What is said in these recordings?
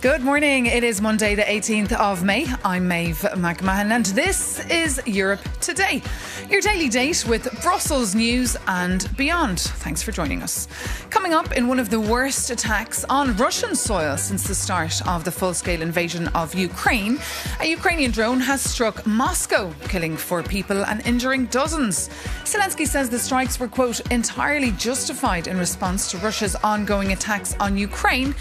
Good morning. It is Monday, the 18th of May. I'm Maeve McMahon, and this is Europe Today, your daily date with Brussels news and beyond. Thanks for joining us. Coming up, in one of the worst attacks on Russian soil since the start of the full-scale invasion of Ukraine, a Ukrainian drone has struck Moscow, killing 4 people and injuring dozens. Zelensky says the strikes were, quote, entirely justified in response to Russia's ongoing attacks on Ukraine.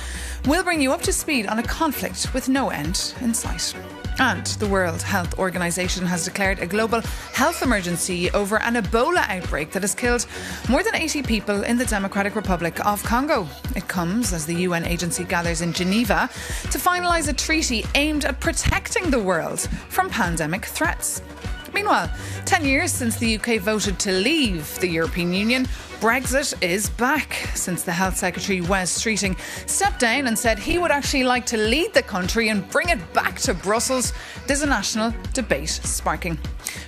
We'll bring you up to speed on a conflict with no end in sight. And the World Health Organization has declared a global health emergency over an Ebola outbreak that has killed more than 80 people in the Democratic Republic of Congo. It comes as the UN agency gathers in Geneva to finalise a treaty aimed at protecting the world from pandemic threats. Meanwhile, 10 years since the UK voted to leave the European Union, Brexit is back since the Health Secretary Wes Streeting stepped down and said he would actually like to lead the country and bring it back to Brussels. There's a national debate sparking.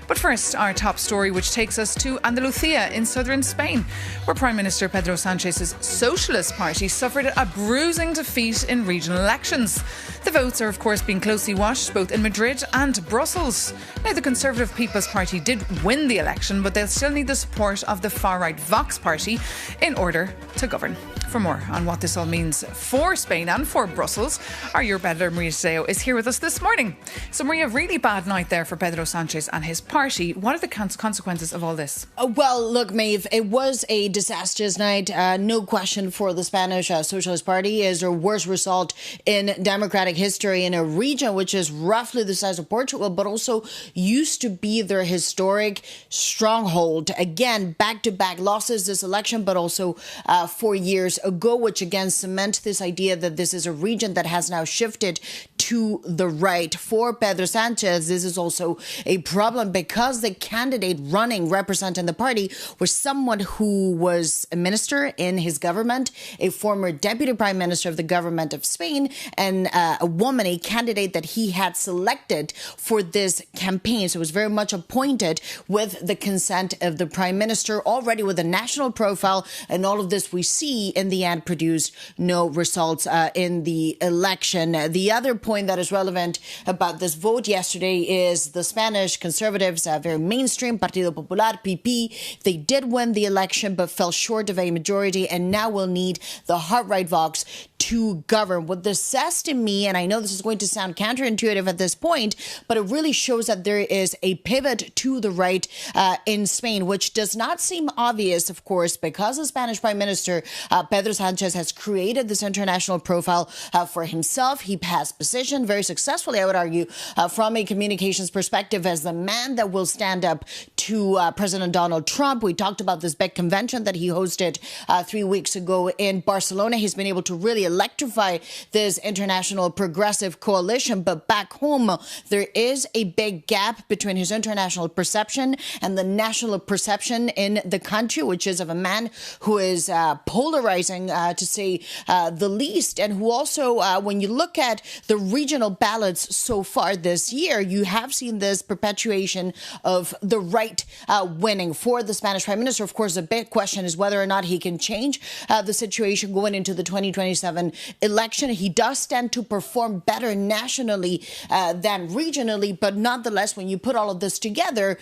But first, our top story, which takes us to Andaluzia in southern Spain, where Prime Minister Pedro Sánchez's Socialist Party suffered a bruising defeat in regional elections. The votes are, of course, being closely watched both in Madrid and Brussels. Now, the Conservative People's Party did win the election, but they'll still need the support of the far-right Vox Party in order to govern. For more on what this all means for Spain and for Brussels, our Europe editor Maria Tadeo is here with us this morning. So Maria, really bad night there for Pedro Sánchez and his party. What are the consequences of all this? Well, look, Maeve, it was a disastrous night. No question for the Spanish Socialist Party. Is their worst result in democratic history in a region which is roughly the size of Portugal, but also used to be their historic stronghold. Again, back-to-back losses this election, but also 4 years ago, which again cement this idea that this is a region that has now shifted to the right. For Pedro Sánchez, this is also a problem because the candidate running, representing the party, was someone who was a minister in his government, a former deputy prime minister of the government of Spain, and a woman, a candidate that he had selected for this campaign. So it was very much appointed with the consent of the prime minister, already with a national profile, and all of this we see in the end produced no results in the election. The other point that is relevant about this vote yesterday is the Spanish Conservatives, very mainstream, Partido Popular, PP. They did win the election, but fell short of a majority, and now will need the hard-right Vox to govern. What this says to me, and I know this is going to sound counterintuitive at this point, but it really shows that there is a pivot to the right in Spain, which does not seem obvious, of course, because the Spanish Prime Minister, Pedro Sánchez, has created this international profile for himself. He has positioned very successfully, I would argue, from a communications perspective, as the man that will stand up to President Donald Trump. We talked about this big convention that he hosted 3 weeks ago in Barcelona. He's been able to really electrify this international progressive coalition. But back home, there is a big gap between his international perception and the national perception in the country, which is of a man who is polarizing, to say the least, and who also, when you look at the regional ballots so far this year, you have seen this perpetuation of the right winning for the Spanish Prime Minister. Of course, the big question is whether or not he can change the situation going into the 2027 election. He does tend to perform better nationally than regionally, but nonetheless, when you put all of this together,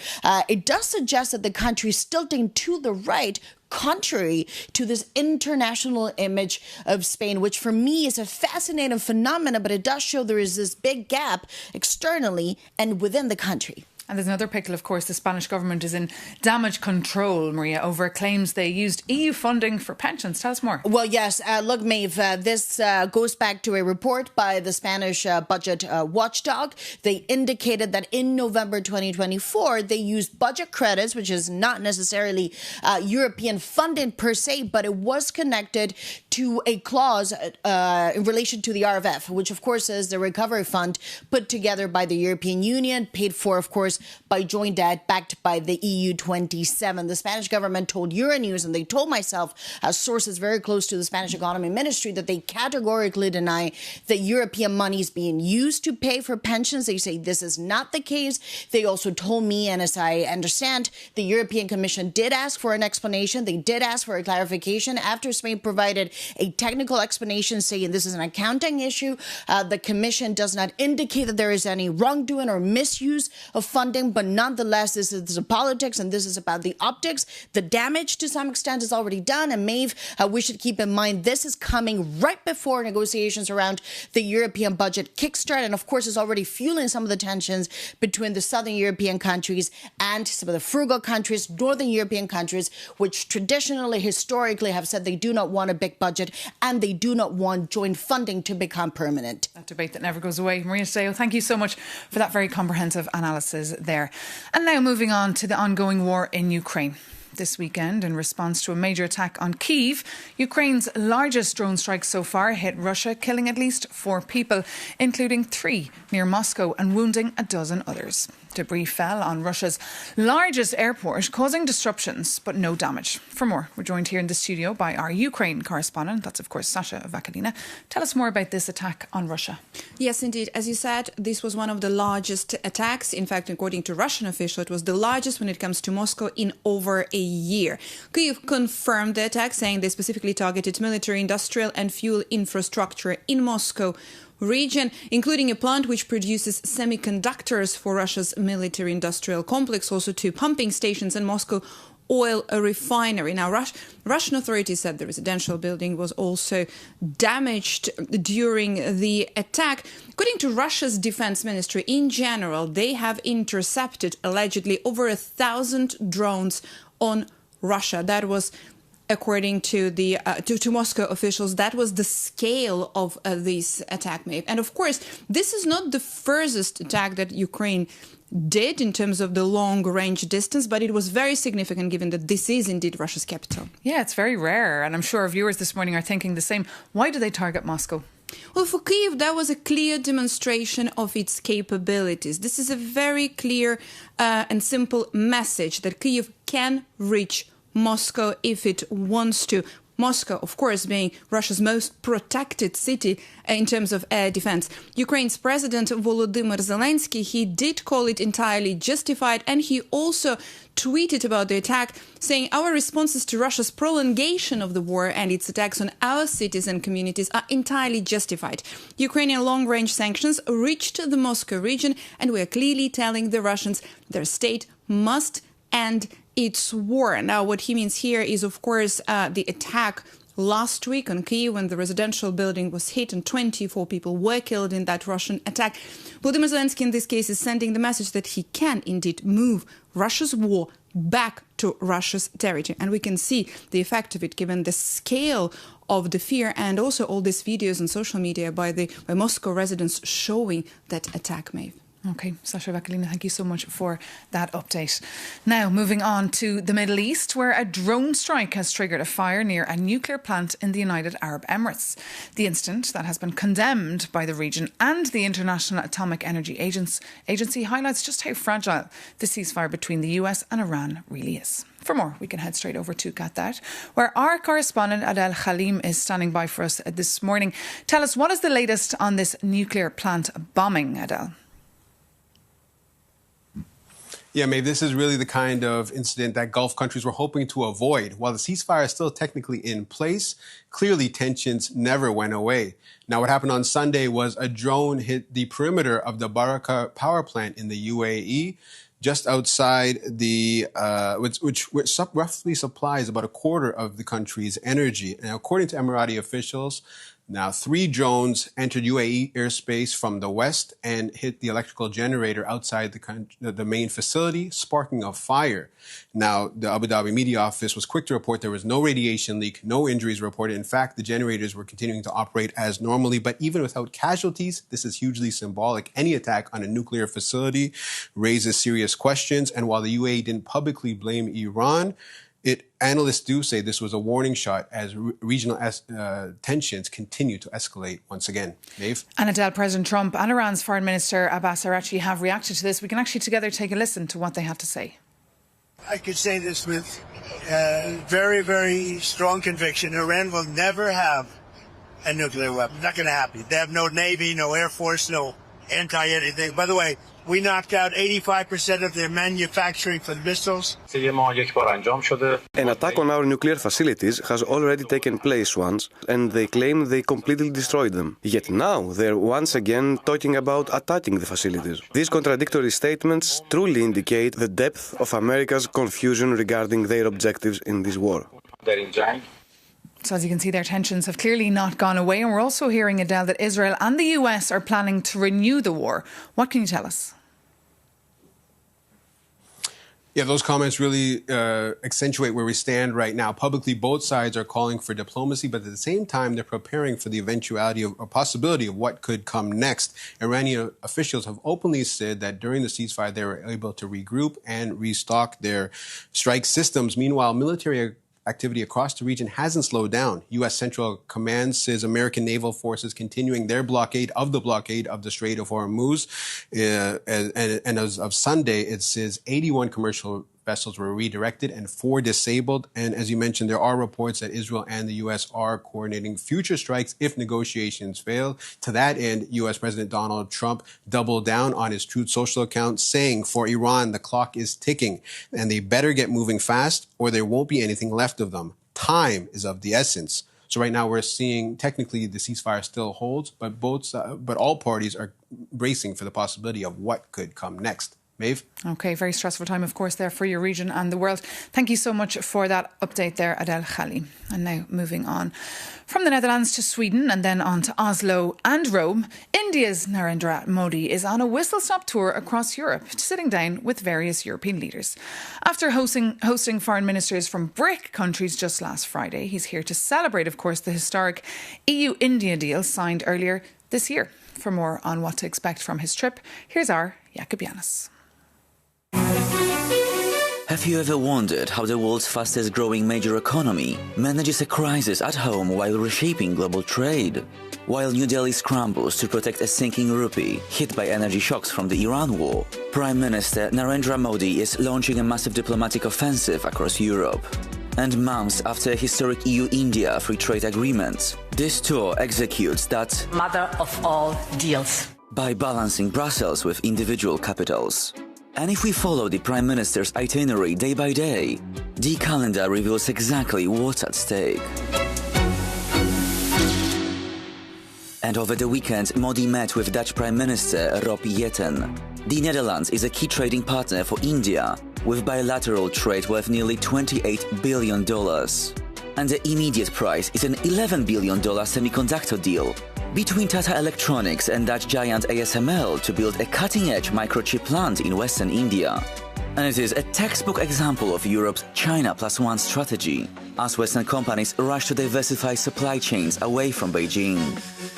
it does suggest that the country is tilting to the right, contrary to this international image of Spain, which for me is a fascinating phenomenon, but it does show there is this big gap externally and within the country. And there's another pickle, of course. The Spanish government is in damage control, Maria, over claims they used EU funding for pensions. Tell us more. Well, yes. Look, Maeve, this goes back to a report by the Spanish budget watchdog. They indicated that in November 2024, they used budget credits, which is not necessarily European funding per se, but it was connected to a clause in relation to the RFF, which, of course, is the recovery fund put together by the European Union, paid for, of course, course, by joint debt backed by the EU 27. The Spanish government told Euronews, and they told myself, as sources very close to the Spanish economy ministry, that they categorically deny that European money is being used to pay for pensions. They say this is not the case. They also told me, and as I understand, the European Commission did ask for an explanation. They did ask for a clarification after Spain provided a technical explanation saying this is an accounting issue. The Commission does not indicate that there is any wrongdoing or misuse of funding, but nonetheless, this is the politics and this is about the optics. The damage to some extent is already done. And Maeve, we should keep in mind this is coming right before negotiations around the European budget kickstart, and of course is already fueling some of the tensions between the southern European countries and some of the frugal countries, northern European countries, which traditionally, historically have said they do not want a big budget and they do not want joint funding to become permanent. That debate that never goes away. Maria Tadeo, thank you so much for that very comprehensive analysis there. And now moving on to the ongoing war in Ukraine. This weekend, in response to a major attack on Kyiv, Ukraine's largest drone strike so far hit Russia, killing at least 4 people, including 3 near Moscow and wounding a dozen others. Debris fell on Russia's largest airport, causing disruptions but no damage. For more, we're joined here in the studio by our Ukraine correspondent, that's of course Sasha Vakalina. Tell us more about this attack on Russia. Yes, indeed. As you said, this was one of the largest attacks. In fact, according to Russian officials, it was the largest when it comes to Moscow in over a year. Kyiv confirmed the attack, saying they specifically targeted military, industrial and fuel infrastructure in Moscow region, including a plant which produces semiconductors for Russia's military-industrial complex, also 2 pumping stations and Moscow oil refinery. Now, Russian authorities said the residential building was also damaged during the attack. According to Russia's defense ministry, in general, they have intercepted allegedly over 1,000 drones on Russia. That was, according to the to Moscow officials, that was the scale of this attack, Maeve. And of course, this is not the furthest attack that Ukraine did in terms of the long-range distance, but it was very significant given that this is indeed Russia's capital. Yeah, it's very rare, and I'm sure our viewers this morning are thinking the same. Why do they target Moscow? Well, for Kyiv, that was a clear demonstration of its capabilities. This is a very clear and simple message that Kyiv can reach Moscow if it wants to. Moscow, of course, being Russia's most protected city in terms of air defense. Ukraine's President Volodymyr Zelensky, he did call it entirely justified, and he also tweeted about the attack, saying our responses to Russia's prolongation of the war and its attacks on our cities and communities are entirely justified. Ukrainian long-range sanctions reached the Moscow region, and we are clearly telling the Russians their state must end its war. Now, what he means here is, of course, the attack last week on Kyiv when the residential building was hit and 24 people were killed in that Russian attack. Volodymyr Zelensky in this case is sending the message that he can indeed move Russia's war back to Russia's territory. And we can see the effect of it given the scale of the fear and also all these videos on social media by Moscow residents showing that attack, Maeve. OK, Sasha Vakalina, thank you so much for that update. Now, moving on to the Middle East, where a drone strike has triggered a fire near a nuclear plant in the United Arab Emirates. The incident that has been condemned by the region and the International Atomic Energy Agency highlights just how fragile the ceasefire between the US and Iran really is. For more, we can head straight over to Qatar, where our correspondent Adel Khalim is standing by for us this morning. Tell us, what is the latest on this nuclear plant bombing, Adel? Yeah, Maeve, this is really the kind of incident that Gulf countries were hoping to avoid. While the ceasefire is still technically in place, clearly tensions never went away. Now, what happened on Sunday was a drone hit the perimeter of the Baraka power plant in the UAE, just outside the, which roughly supplies about a quarter of the country's energy. Now, according to Emirati officials, now 3 drones entered UAE airspace from the west and hit the electrical generator outside the main facility, sparking a fire. Now, the Abu Dhabi media office was quick to report there was no radiation leak, no injuries reported. In fact, the generators were continuing to operate as normally. But even without casualties, this is hugely symbolic. Any attack on a nuclear facility raises serious questions. And while the UAE didn't publicly blame Iran, Analysts do say this was a warning shot as regional tensions continue to escalate once again. Maeve? And Adele, President Trump and Iran's Foreign Minister Abbas Araghchi have reacted to this. We can actually together take a listen to what they have to say. I could say this with very, very strong conviction. Iran will never have a nuclear weapon. Not going to happen. They have no Navy, no Air Force, no anti-anything. By the way, we knocked out 85% of their manufacturing for the missiles. An attack on our nuclear facilities has already taken place once, and they claim they completely destroyed them. Yet now they're once again talking about attacking the facilities. These contradictory statements truly indicate the depth of America's confusion regarding their objectives in this war. So as you can see, their tensions have clearly not gone away. And we're also hearing, Adele, that Israel and the US are planning to renew the war. What can you tell us? Yeah, those comments really accentuate where we stand right now. Publicly, both sides are calling for diplomacy, but at the same time, they're preparing for the eventuality of a possibility of what could come next. Iranian officials have openly said that during the ceasefire, they were able to regroup and restock their strike systems. Meanwhile, military activity across the region hasn't slowed down. U.S. Central Command says American naval forces continuing their blockade of the Strait of Hormuz. And as of Sunday, it says 81 commercial vessels were redirected and 4 disabled. And as you mentioned, there are reports that Israel and the U.S. are coordinating future strikes if negotiations fail. To that end, U.S. President Donald Trump doubled down on his Truth Social account, saying for Iran, the clock is ticking and they better get moving fast or there won't be anything left of them. Time is of the essence. So right now we're seeing technically the ceasefire still holds, but all parties are bracing for the possibility of what could come next. Maeve? OK, very stressful time, of course, there for your region and the world. Thank you so much for that update there, Adele Khali. And now moving on. From the Netherlands to Sweden and then on to Oslo and Rome, India's Narendra Modi is on a whistle-stop tour across Europe, sitting down with various European leaders. After hosting foreign ministers from BRIC countries just last Friday, he's here to celebrate, of course, the historic EU-India deal signed earlier this year. For more on what to expect from his trip, here's our Jakub Janis. Have you ever wondered how the world's fastest growing major economy manages a crisis at home while reshaping global trade? While New Delhi scrambles to protect a sinking rupee hit by energy shocks from the Iran war, Prime Minister Narendra Modi is launching a massive diplomatic offensive across Europe. And months after a historic EU-India free trade agreement, this tour executes that mother of all deals by balancing Brussels with individual capitals. And if we follow the Prime Minister's itinerary day by day, the calendar reveals exactly what's at stake. And over the weekend, Modi met with Dutch Prime Minister Rob Jetten. The Netherlands is a key trading partner for India, with bilateral trade worth nearly $28 billion. And the immediate prize is an $11 billion semiconductor deal between Tata Electronics and Dutch giant ASML to build a cutting-edge microchip plant in Western India. And it is a textbook example of Europe's China Plus One strategy, as Western companies rush to diversify supply chains away from Beijing.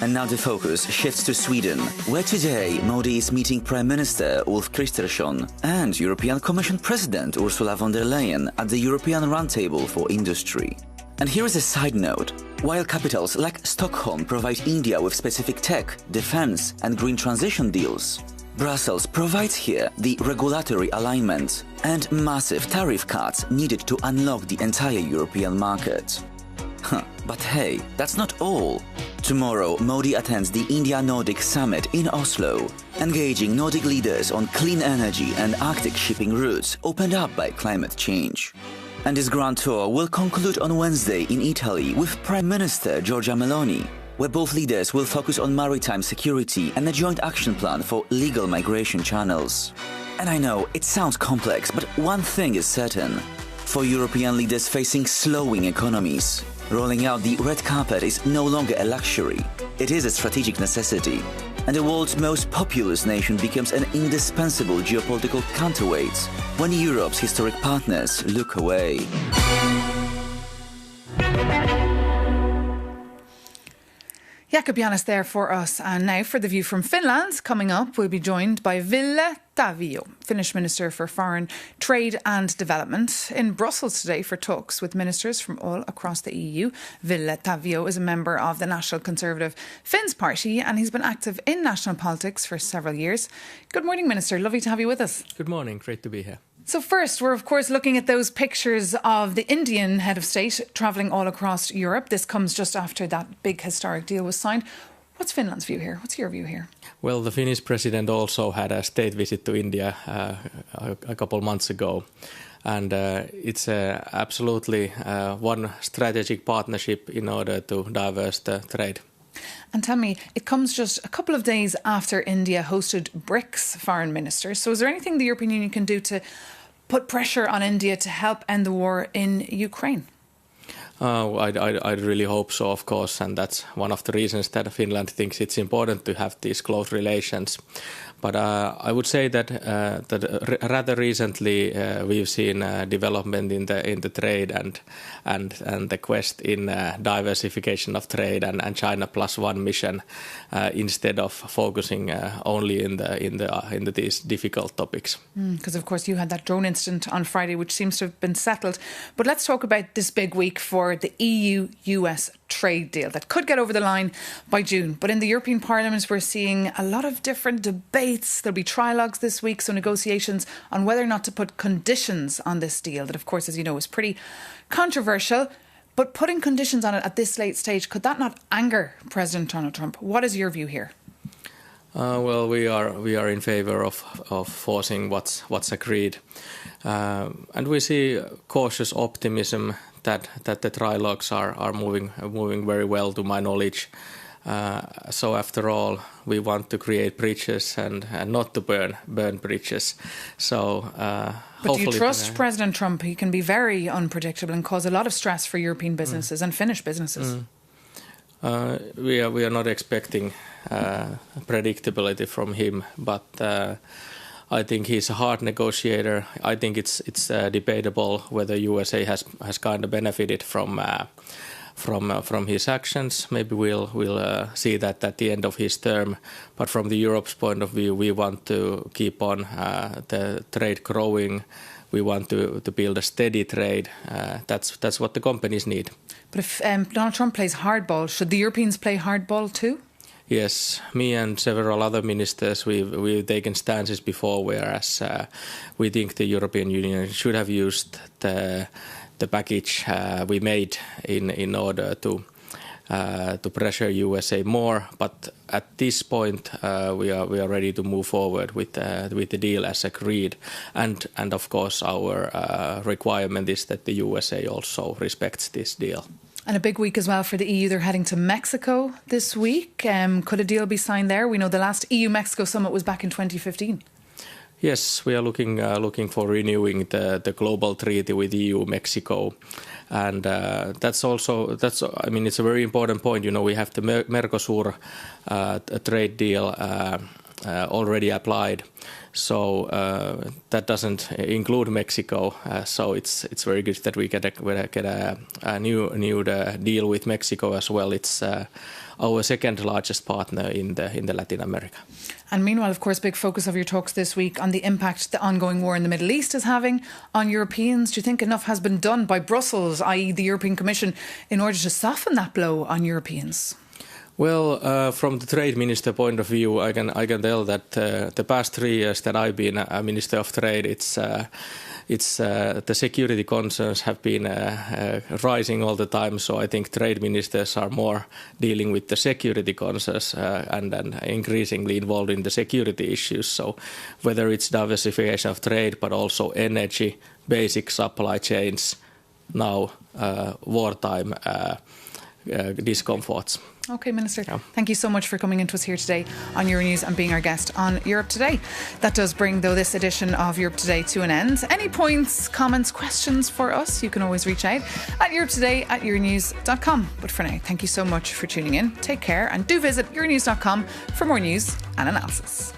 And now the focus shifts to Sweden, where today Modi is meeting Prime Minister Ulf Kristersson and European Commission President Ursula von der Leyen at the European Roundtable for Industry. And here is a side note. While capitals like Stockholm provide India with specific tech, defense and green transition deals, Brussels provides here the regulatory alignment and massive tariff cuts needed to unlock the entire European market. But hey, that's not all. Tomorrow, Modi attends the India-Nordic Summit in Oslo, engaging Nordic leaders on clean energy and Arctic shipping routes opened up by climate change. And this grand tour will conclude on Wednesday in Italy with Prime Minister Giorgia Meloni, where both leaders will focus on maritime security and a joint action plan for legal migration channels. And I know it sounds complex, but one thing is certain. For European leaders facing slowing economies, rolling out the red carpet is no longer a luxury. It is a strategic necessity. And the world's most populous nation becomes an indispensable geopolitical counterweight when Europe's historic partners look away. Jakob Janis there for us. And now for the view from Finland. Coming up, we'll be joined by Tadeo, Finnish Minister for Foreign Trade and Development, in Brussels today for talks with ministers from all across the EU. Tadeo is a member of the National Conservative Finns Party and he's been active in national politics for several years. Good morning, Minister. Lovely to have you with us. Good morning. Great to be here. So first, we're of course looking at those pictures of the Indian head of state travelling all across Europe. This comes just after that big historic deal was signed. What's Finland's view here? What's your view here? Well, the Finnish president also had a state visit to India a couple months ago. And it's absolutely one strategic partnership in order to diverse the trade. And tell me, it comes just a couple of days after India hosted BRICS foreign ministers. So is there anything the European Union can do to put pressure on India to help end the war in Ukraine? I really hope so, of course, and that's one of the reasons that Finland thinks it's important to have these close relations. But I would say that rather recently we've seen development in the trade and the quest in diversification of trade and China +1 mission instead of focusing only in these difficult topics. Because of course you had that drone incident on Friday, which seems to have been settled. But let's talk about this big week for the EU-US trade deal that could get over the line by June. But in the European Parliament, we're seeing a lot of different debates. There'll be trilogues this week, so negotiations on whether or not to put conditions on this deal that, of course, as you know, is pretty controversial. But putting conditions on it at this late stage, could that not anger President Donald Trump? What is your view here? Well, we are in favour of forcing what's agreed, and we see cautious optimism that the trilogues are moving very well, to my knowledge. So after all, we want to create bridges and not to burn bridges. So but do you trust President Trump? He can be very unpredictable and cause a lot of stress for European businesses and Finnish businesses. We are not expecting predictability from him, but I think he's a hard negotiator. I think it's debatable whether USA has kind of benefited from his actions. Maybe we'll see that at the end of his term. But from the Europe's point of view, we want to keep on the trade growing. We want to build a steady trade. That's what the companies need. But if Donald Trump plays hardball, should the Europeans play hardball too? Yes, me and several other ministers, we've taken stances before, whereas we think the European Union should have used the package we made in order to pressure USA more. But at this point, we are ready to move forward with the deal as agreed. And of course, our requirement is that the USA also respects this deal. And a big week as well for the EU. They're heading to Mexico this week. Could a deal be signed there? We know the last EU-Mexico summit was back in 2015. Yes, we are looking for renewing the global treaty with EU Mexico, and it's a very important point. You know, we have the Mercosur trade deal already applied, so that doesn't include Mexico. So it's very good that we get a new deal with Mexico as well. It's our second largest partner in the Latin America. And meanwhile, of course, big focus of your talks this week on the impact the ongoing war in the Middle East is having on Europeans. Do you think enough has been done by Brussels, i.e. the European Commission, in order to soften that blow on Europeans? Well, from the trade minister point of view, I can tell that the past 3 years that I've been a minister of trade, the security concerns have been rising all the time. So I think trade ministers are more dealing with the security concerns and increasingly involved in the security issues. So whether it's diversification of trade, but also energy, basic supply chains, now wartime discomforts. OK, Minister, Thank you so much for coming into us here today on Euronews and being our guest on Europe Today. That does bring, though, this edition of Europe Today to an end. Any points, comments, questions for us, you can always reach out at europetoday@euronews.com. But for now, thank you so much for tuning in. Take care and do visit euronews.com for more news and analysis.